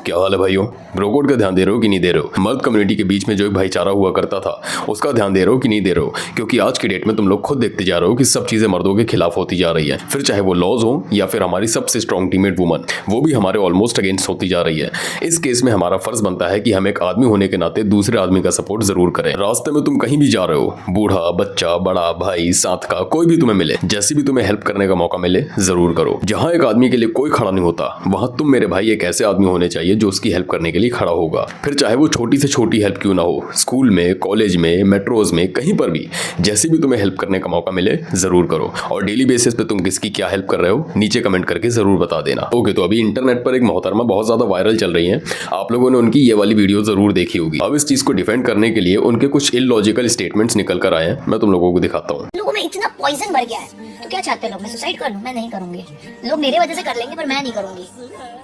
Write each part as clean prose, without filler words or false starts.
क्या हाल है भाइयों? ब्रो कोड का ध्यान दे रहे हो कि नहीं दे रहे हो? मर्द कम्युनिटी के बीच में जो एक भाईचारा हुआ करता था उसका ध्यान दे रहे हो कि नहीं दे रहे हो? क्योंकि आज की डेट में तुम लोग खुद देखते जा रहे हो कि सब चीजें मर्दों के खिलाफ होती जा रही है, फिर चाहे वो लॉज हो या फिर हमारी सबसे स्ट्रॉन्ग टीममेट वुमन, वो भी हमारे ऑलमोस्ट अगेंस्ट होती जा रही है। इस केस में हमारा फर्ज बनता है कि हम एक आदमी होने के नाते दूसरे आदमी का सपोर्ट जरूर करें। रास्ते में तुम कहीं भी जा रहे हो, बूढ़ा बच्चा बड़ा भाई साथ का कोई भी तुम्हें मिले, जैसी भी तुम्हें हेल्प करने का मौका मिले जरूर करो। जहां एक आदमी के लिए कोई खड़ा नहीं होता वहां तुम मेरे भाई एक ऐसे आदमी होने चाहिए जो उसकी हेल्प करने के लिए खड़ा होगा, फिर चाहे वो छोटी से छोटी हेल्प क्यों ना हो। स्कूल में, कॉलेज में, मेट्रोज में, कहीं पर भी जैसी भी तुम्हें हेल्प करने का मौका मिले जरूर करो। और डेली बेसिस पे तुम किसकी क्या हेल्प कर रहे हो नीचे कमेंट करके जरूर बता देना। ओके, तो अभी इंटरनेट पर एक मोहतरमा बहुत ज्यादा वायरल चल रही है, आप लोगों ने उनकी ये वाली वीडियो जरूर देखी होगी। अब इस चीज को डिफेंड करने के लिए उनके कुछ इलॉजिकल स्टेटमेंट्स निकल कर आए हैं, मैं तुम लोगों को दिखाता हूँ। लोगों में इतना पॉइजन भर गया है, तो क्या चाहते हैं लोग? मैं सुसाइड कर लूं? मैं नहीं करूंगी। लोग मेरे वजह से कर लेंगे पर मैं नहीं करूंगी।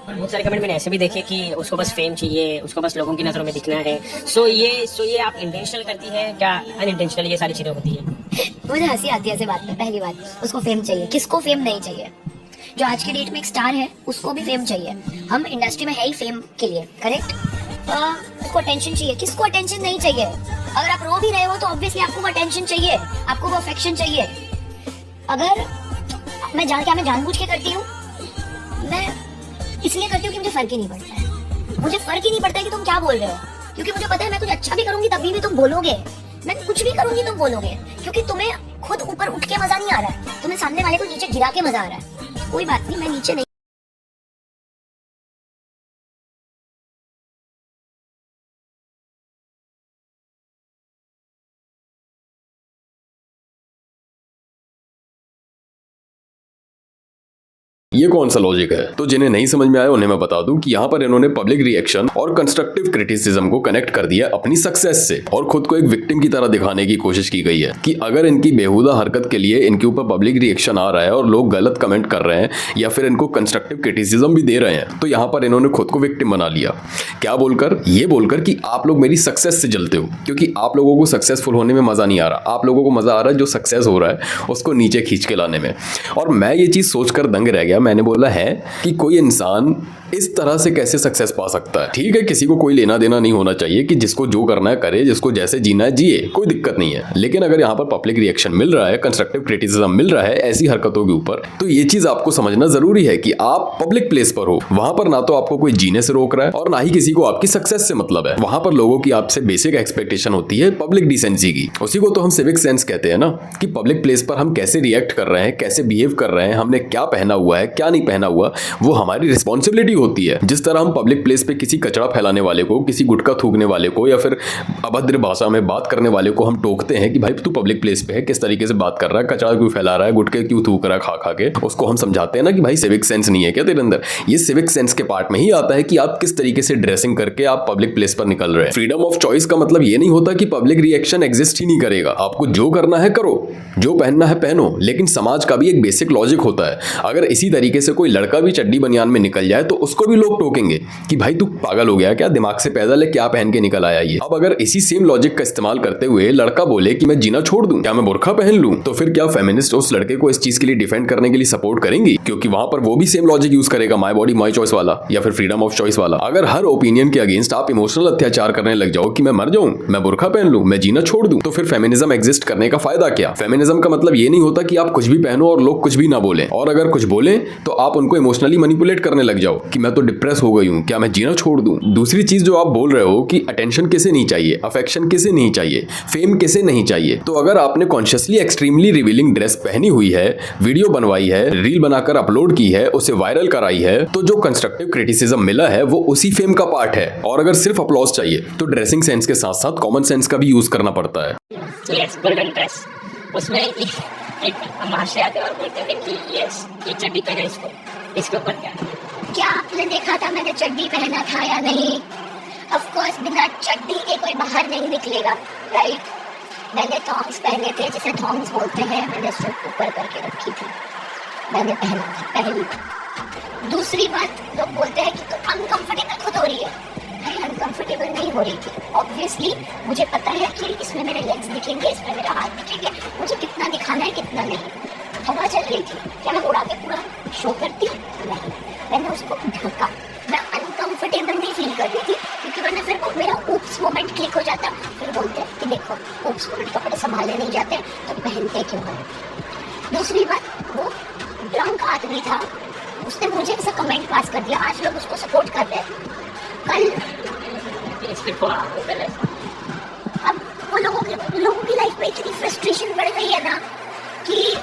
और बहुत सारे कमेंट मैंने ऐसे भी देखे कि उसको बस फेम चाहिए, उसको बस लोगों की नजरों में दिखना है। सो ये आप इंटेंशनल करती है क्या अनइंटेंशनल ये सारी चीजें होती है? मुझे हंसी आती है ऐसे बात पे। पहली बात, उसको फेम चाहिए। किसको फेम नहीं चाहिए? जो आज की डेट में एक स्टार है उसको भी फेम चाहिए। हम इंडस्ट्री में है ही फेम के लिए, करेक्ट? उसको अटेंशन चाहिए। किसको अटेंशन नहीं चाहिए? अगर आप रो भी रहे हो तो ऑब्वियसली आपको वो अटेंशन चाहिए, आपको वो अफेक्शन चाहिए। अगर मैं जानबूझ के करती हूँ, मैं इसलिए करती हूँ कि मुझे फर्क ही नहीं पड़ता है। मुझे फर्क ही नहीं पड़ता है कि तुम क्या बोल रहे हो, क्योंकि मुझे पता है मैं कुछ अच्छा भी करूंगी तभी भी तुम बोलोगे, मैं कुछ भी करूंगी तुम बोलोगे, क्योंकि तुम्हें खुद ऊपर उठ के मजा नहीं आ रहा है, तुम्हें सामने वाले को नीचे गिरा के मजा आ रहा है। कोई बात नहीं, मैं नीचे नहीं ये कौन सा लॉजिक है? तो जिन्हें नहीं समझ में आया उन्हें मैं बता दूं कि यहाँ पर इन्होंने पब्लिक रिएक्शन और कंस्ट्रक्टिव क्रिटिसिज्म को कनेक्ट कर दिया अपनी सक्सेस से, और खुद को एक विक्टिम की तरह दिखाने की कोशिश की गई है कि अगर इनकी बेहुदा हरकत के लिए इनके ऊपर पब्लिक रिएक्शन आ रहा है और लोग गलत कमेंट कर रहे हैं या फिर इनको कंस्ट्रक्टिव क्रिटिसिज्म भी दे रहे हैं, तो यहाँ पर इन्होंने खुद को विक्टिम बना लिया। क्या बोलकर? ये बोलकर कि आप लोग मेरी सक्सेस से जलते हो, क्योंकि आप लोगों को सक्सेसफुल होने में मजा नहीं आ रहा, आप लोगों को मजा आ रहा है जो सक्सेस हो रहा है उसको नीचे खींच के लाने में। और मैं ये चीज सोचकर दंग रह गया। मैंने बोला है कि कोई इंसान इस तरह से कैसे सक्सेस पा सकता है? ठीक है, किसी को कोई लेना देना नहीं होना चाहिए कि जिसको जो करना है करे, जिसको जैसे जीना है जिए, कोई दिक्कत नहीं है। लेकिन अगर यहाँ पर पब्लिक रिएक्शन मिल रहा है, कंस्ट्रक्टिव क्रिटिसिज्म मिल रहा है ऐसी हरकतों के ऊपर, तो ये चीज आपको समझना जरूरी है कि आप पब्लिक प्लेस पर हो, वहां पर ना तो आपको कोई जीने से रोक रहा है और ना ही किसी को आपकी सक्सेस से मतलब है। वहां पर लोगों की आपसे बेसिक एक्सपेक्टेशन होती है पब्लिक डिसेंसी की। उसी को तो हम सिविक सेंस कहते हैं ना, कि पब्लिक प्लेस पर हम कैसे रिएक्ट कर रहे हैं, कैसे बिहेव कर रहे हैं, हमने क्या पहना हुआ है, क्या नहीं पहना हुआ, वो हमारी रिस्पॉन्सिबिलिटी होती है। जिस तरह हम पब्लिक प्लेस पे किसी कचरा फैलाने वाले को, किसी गुटखा थूकने वाले को या फिर अभद्र भाषा में बात करने वाले को हम टोकते हैं कि भाई तू पब्लिक प्लेस पे है, किस तरीके से बात कर रहा है, कचरा क्यों फैला रहा है, गुटखे क्यों थूक रहा है खा खा के, उसको हम समझाते हैं ना कि भाई सिविक सेंस नहीं है क्या तेरे अंदर? ये सिविक सेंस के पार्ट में ही आता है कि आप किस तरीके से ड्रेसिंग करके आप पब्लिक प्लेस पर निकल रहे हैं। फ्रीडम ऑफ चॉइस का मतलब ये नहीं होता कि पब्लिक रिएक्शन एग्जिस्ट ही नहीं करेगा। आपको जो करना है करो, जो पहनना है पहनो, लेकिन समाज का भी एक बेसिक लॉजिक होता है। अगर इसी तरीके से कोई लड़का भी चड्डी बनियान में निकल जाए तो उसको भी लोग टोकेंगे कि भाई तू पागल हो गया क्या, दिमाग से पैदल है क्या, पहन के निकल आया ये। अब अगर इसी सेम लॉजिक का इस्तेमाल करते हुए लड़का बोले कि मैं जीना छोड़ दूं, क्या मैं बुर्का पहन लूं, तो फिर क्या फेमिनिस्ट उस लड़के को इस चीज के लिए डिफेंड करने के लिए सपोर्ट करेंगी? क्योंकि वहां पर वो भी सेम लॉजिक यूज करेगा, माय बॉडी माय चॉइस वाला या फिर फ्रीडम ऑफ चॉइस वाला। अगर हर ओपिनियन के अगेंस्ट आप इमोशनल अत्याचार करने लग जाओ कि मैं मर जाऊं, मैं बुर्का पहन लूं, मैं जीना छोड़ दूं, तो फिर फेमिनिज्म एग्जिस्ट करने का फायदा क्या? फेमिनिज्म का मतलब ये नहीं होता कि आप कुछ भी पहनो और लोग कुछ भी ना बोले, और अगर कुछ बोले तो आप उनको इमोशनली मैनिपुलेट करने लग जाओ कि मैं तो डिप्रेस हो गई हूं, क्या मैं जीना छोड़ दूं। दूसरी चीज जो आप बोल रहे हो कि अटेंशन किसे नहीं चाहिए, अफेक्शन किसे नहीं चाहिए, फेम किसे नहीं चाहिए, तो अगर आपने कॉन्शियसली एक्सट्रीमली रिवीलिंग ड्रेस पहनी हुई है, वीडियो बनवाई है, रील बनाकर अपलोड की है, उसे वायरल कराई है, तो जो कंस्ट्रक्टिव क्रिटिसिज्म मिला है वो उसी फेम का पार्ट है। और अगर सिर्फ अपलॉज चाहिए तो ड्रेसिंग सेंस के साथ साथ कॉमन सेंस का भी यूज करना पड़ता है। यस, गोल्डन ड्रेस, उसमें एक महाशय आते और बोलते थे कि यस ये चड्डी पहने, इसके ऊपर क्या आपने देखा था मैंने चड्डी पहना था या नहीं? ऑफ कोर्स बिना चड्डी के कोई बाहर नहीं निकलेगा, राइट? मैंने थॉन्ग्स पहने थे, जिसे थॉन्ग्स बोलते हैं, मैंने सिर्फ ऊपर करके रखी थी, मैंने पहना था, पहली। दूसरी बात, लोग बोलते हैं कि तुम अनकंफर्टेबल खुद हो रही है। मैं अनकंफर्टेबल नहीं हो रही थी। ऑब्वियसली मुझे पता है कि इसमें मेरे लेग्स दिखेंगे, इसमें मेरा हाथ दिखेंगे, मुझे कितना दिखाना है कितना नहीं। हवा चल रही थी, क्या मैं उड़ा के पूरा शो करती? नहीं, मैंने उसको ढका। मैं अनकंफर्टेबल कंफर्टेबल नहीं फील कर रही थी, क्योंकि वरना फिर वो मेरा ऊप्स मोमेंट क्लिक हो जाता। फिर बोलते कि देखो ऊप्स मोमेंट कपड़े संभाले नहीं जाते तो पहनते क्यों है। दूसरी बात, वो ड्रंक आदमी था, उसने मुझे ऐसा कमेंट पास कर दिया, आज लोग उसको सपोर्ट कर रहे हैं। कल अब वो लोगों की लाइफ में इतनी फ्रस्ट्रेशन बढ़ गई है ना कि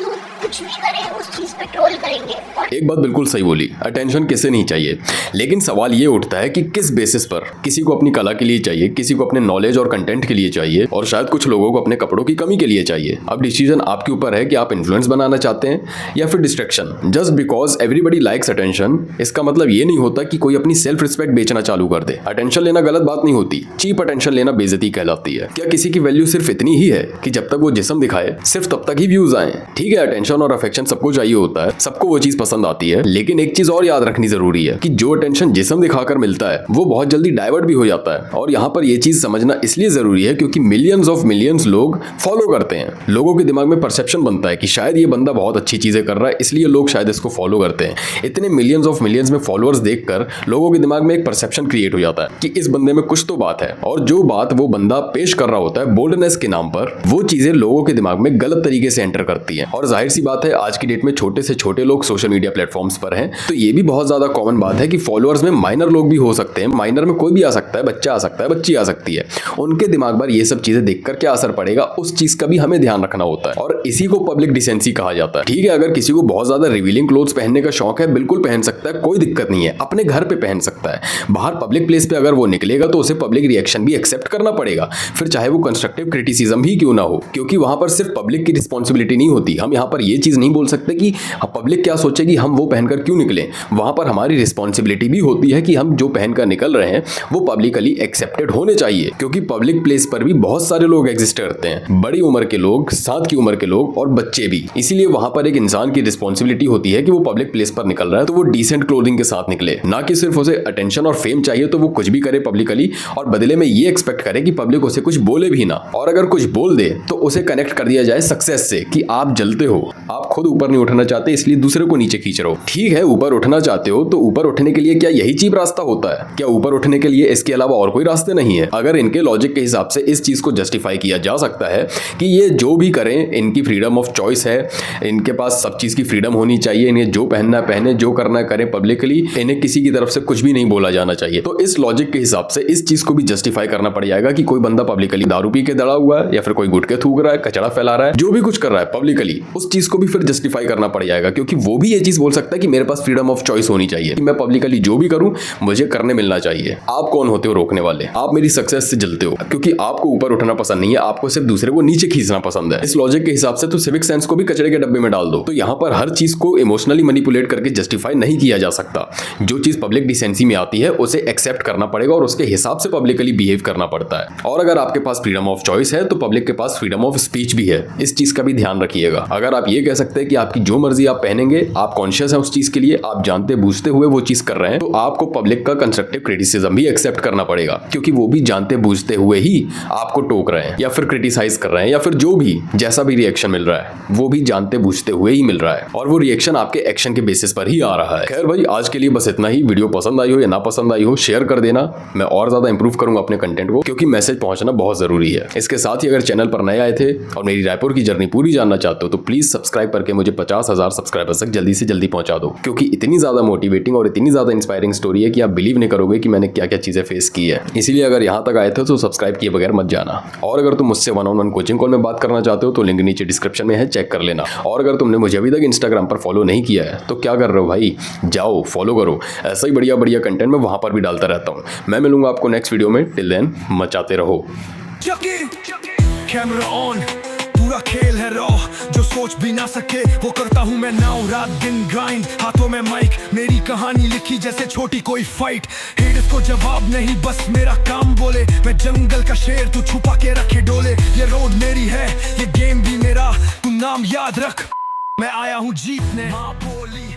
लोग कुछ भी करें उस चीज पे ट्रोल करेंगे। और एक बात बिल्कुल सही बोली, अटेंशन किसे नहीं चाहिए, लेकिन सवाल ये उठता है कि किस बेसिस पर। किसी को अपनी कला के लिए चाहिए, किसी को अपने नॉलेज और कंटेंट के लिए चाहिए, और शायद कुछ लोगों को अपने कपड़ों की कमी के लिए चाहिए। अब डिसीजन आपके ऊपर है कि आप इन्फ्लुएंस बनाना चाहते हैं या फिर distraction. Just because everybody likes attention, इसका मतलब ये नहीं होता कि कोई अपनी सेल्फ रिस्पेक्ट बेचना चालू कर दे। अटेंशन लेना गलत बात नहीं होती, चीप अटेंशन लेना बेइज्जती कहलाती है। क्या किसी की वैल्यू सिर्फ इतनी ही है कि जब तक वो जिस्म दिखाए सिर्फ तब तक ही व्यूज आए? ठीक है, अटेंशन और अफेक्शन सबको चाहिए होता है, सबको वो चीज पसंद आती है, लेकिन एक चीज और याद रखनी जरूरी है कि जो अटेंशन जिस्म दिखाकर मिलता है वो बहुत जल्दी डाइवर्ट भी हो जाता है। और यहाँ पर ये चीज समझना इसलिए जरूरी है क्योंकि मिलियंस ऑफ मिलियंस लोग फॉलो करते हैं। लोगों के दिमाग में परसेप्शन बनता है कि शायद ये बंदा बहुत अच्छी चीजें कर रहा है, इसलिए लोग शायद इसको फॉलो करते हैं। इतने मिलियंस ऑफ मिलियंस में फॉलोअर्स देखकर लोगों के दिमाग में एक परसेप्शन क्रिएट हो जाता है कि इस बंदे में कुछ तो बात है, और जो बात वो बंदा पेश कर रहा होता है बोल्डनेस के नाम पर, वो चीजें लोगों के दिमाग में गलत तरीके से एंटर करती है। और जाहिर सी बात है, आज की डेट में छोटे से छोटे लोग सोशल मीडिया प्लेटफॉर्म्स पर हैं, तो ये भी बहुत ज्यादा कॉमन बात है कि फॉलोअर्स में माइनर लोग भी हो सकते हैं। माइनर में कोई भी आ सकता है, बच्चा आ सकता है, बच्ची आ सकती है। उनके दिमाग पर ये सब चीजें देखकर क्या असर पड़ेगा, उस चीज का भी हमें ध्यान रखना होता है, और इसी को पब्लिक डिसेंसी कहा जाता है। ठीक है, अगर किसी को बहुत ज्यादा रिवीलिंग क्लोथ्स पहनने का शौक है, बिल्कुल पहन सकता है, कोई दिक्कत नहीं है, अपने घर पे पहन सकता है। बाहर पब्लिक प्लेस पे अगर वो निकलेगा तो उसे पब्लिक रिएक्शन भी एक्सेप्ट करना पड़ेगा, फिर चाहे वो कंस्ट्रक्टिव क्रिटिसिज्म ही क्यों ना हो, क्योंकि वहां पर सिर्फ पब्लिक की रिस्पॉन्सिबिलिटी नहीं होती। हम यहाँ पर ये चीज नहीं बोल सकते कि पब्लिक क्या सोचेगी, हम वो पहनकर क्यों निकलें। वहां पर हमारी रिस्पॉन्सिबिलिटी भी होती है कि हम जो पहनकर निकल रहे हैं वो पब्लिकली एक्सेप्टेड होने चाहिए, क्योंकि पब्लिक प्लेस पर भी बहुत सारे लोग एग्जिस्ट करते हैं, बड़ी उम्र के लोग, साथ की उम्र के लोग और बच्चे भी। इसीलिए वहां पर एक इंसान की रिस्पॉन्सिबिलिटी होती है कि वो पब्लिक प्लेस पर निकल रहा है तो वो डिसेंट क्लोथिंग के साथ निकले, ना कि सिर्फ उसे अटेंशन और फेम चाहिए तो वो कुछ भी करे पब्लिकली, और बदले में ये एक्सपेक्ट करे कि पब्लिक उसे कुछ बोले भी ना, और अगर कुछ बोल दे तो उसे कनेक्ट कर दिया जाए सक्सेस से कि आप जलते हो, आप खुद ऊपर नहीं उठना चाहते इसलिए दूसरे को नीचे खींच रहे हो। ठीक है, ऊपर उठना चाहते हो तो ऊपर उठने के लिए क्या यही चीप रास्ता होता है? क्या ऊपर उठने के लिए इसके अलावा और कोई रास्ते नहीं है? अगर इनके लॉजिक के हिसाब से इस चीज को जस्टिफाई किया जा सकता है कि ये जो भी करें, इनकी फ्रीडम ऑफ चॉइस है, इनके पास सब चीज की फ्रीडम होनी चाहिए, इन्हें जो पहनना है पहने, जो करना है करें पब्लिकली, इन्हें किसी की तरफ से कुछ भी नहीं बोला जाना चाहिए, तो इस लॉजिक के हिसाब से इस चीज को भी जस्टिफाई करना पड़ जाएगा कि कोई बंदा पब्लिकली दारू पी के दड़ा हुआ है या फिर कोई गुटके थूक रहा है, कचरा फैला रहा है, जो भी कुछ कर रहा है पब्लिकली, उस चीज को भी फिर जस्टिफाई करना पड़ जाएगा, क्योंकि वो भी ये चीज बोल सकता है कि मेरे पास फ्रीडम ऑफ चॉइस होनी चाहिए, कि मैं पब्लिकली जो भी करूं मुझे करने मिलना चाहिए। आप कौन होते हो रोकने वाले? आप मेरी सक्सेस से जलते हो क्योंकि आपको ऊपर उठना पसंद नहीं है, आपको सिर्फ दूसरे को नीचे खींचना पसंद है। इस लॉजिक के हिसाब से तो सिविक सेंस को भी कचरे के डब्बे में डाल दो। तो यहाँ पर हर चीज को इमोशनली मैनिपुलेट करके जस्टिफाई नहीं किया जा सकता। जो चीज पब्लिक डिसेंसी में आती है उसे एक्सेप्ट करना पड़ेगा और उसके हिसाब से पब्लिकली बिहेव करना पड़ता है। और अगर आपके पास फ्रीडम ऑफ चॉइस है तो पब्लिक के पास फ्रीडम ऑफ स्पीच भी है, इस चीज का भी ध्यान रखिएगा। अगर आप ये कह सकते हैं कि आपकी जो मर्जी आप पहनेंगे, आप कॉन्शियस है उस चीज के लिए, आप जानते बूझते हुए वो चीज कर रहे हैं, तो आपको पब्लिक का कंस्ट्रक्टिव क्रिटिसिज्म भी एक्सेप्ट करना पड़ेगा, क्योंकि वो भी जानते बूझते हुए ही आपको टोक रहे हैं या फिर क्रिटिसाइज कर रहे हैं, या फिर जो भी जैसा भी रिएक्शन मिल रहा है वो भी जानते बूझते हुए ही मिल रहा है, और वो रिएक्शन आपके एक्शन के बेसिस पर ही आ रहा है। खैर भाई, आज के लिए बस इतना ही। वीडियो पसंद आई हो या ना पसंद आई हो, शेयर कर देना, मैं और ज्यादा इंप्रूव करूंगा अपने कंटेंट को, क्योंकि मैसेज पहुंचना बहुत जरूरी है। इसके साथ ही अगर चैनल पर नए आए थे और मेरी रायपुर की जर्नी पूरी जानना चाहते हो तो प्लीज सब्सक्राइब करके मुझे 50,000 सब्सक्राइबर्स तक जल्दी से जल्दी पहुंचा दो, क्योंकि इतनी ज्यादा मोटिवेटिंग और इतनी ज्यादा इंस्पायरिंग स्टोरी है कि आप बिलीव नहीं करोगे कि मैंने क्या क्या चीजें फेस की है। इसीलिए अगर यहां तक आए थे तो सब्सक्राइब किए बगैर मत जाना। और अगर तुम मुझसे 1-on-1 कोचिंग कॉल में बात करना चाहते हो तो लिंक नीचे डिस्क्रिप्शन में है, चेक कर लेना। और अगर तुमने मुझे अभी तक इंस्टाग्राम पर फॉलो नहीं किया है तो क्या कर रहे हो भाई, जाओ फॉलो करो, ऐसा ही बढ़िया बढ़िया कंटेंट मैं वहां पर भी डालता रहता हूं। मैं मिलूंगा आपको नेक्स्ट वीडियो में, टिल देन मचाते रहो। कैमरा ऑन, पूरा खेल है रॉ, जो सोच भी ना सके वो करता हूँ मैं नाउ, रात दिन ग्राइंड, हाथों में माइक, मेरी कहानी लिखी जैसे छोटी कोई फाइट। हेटर्स को जवाब नहीं, बस मेरा काम बोले, मैं जंगल का शेर, तू छुपा के रखे डोले। ये रोड मेरी है, ये गेम भी मेरा, तू नाम याद रख, मैं आया हूँ जीतने। माँ बोली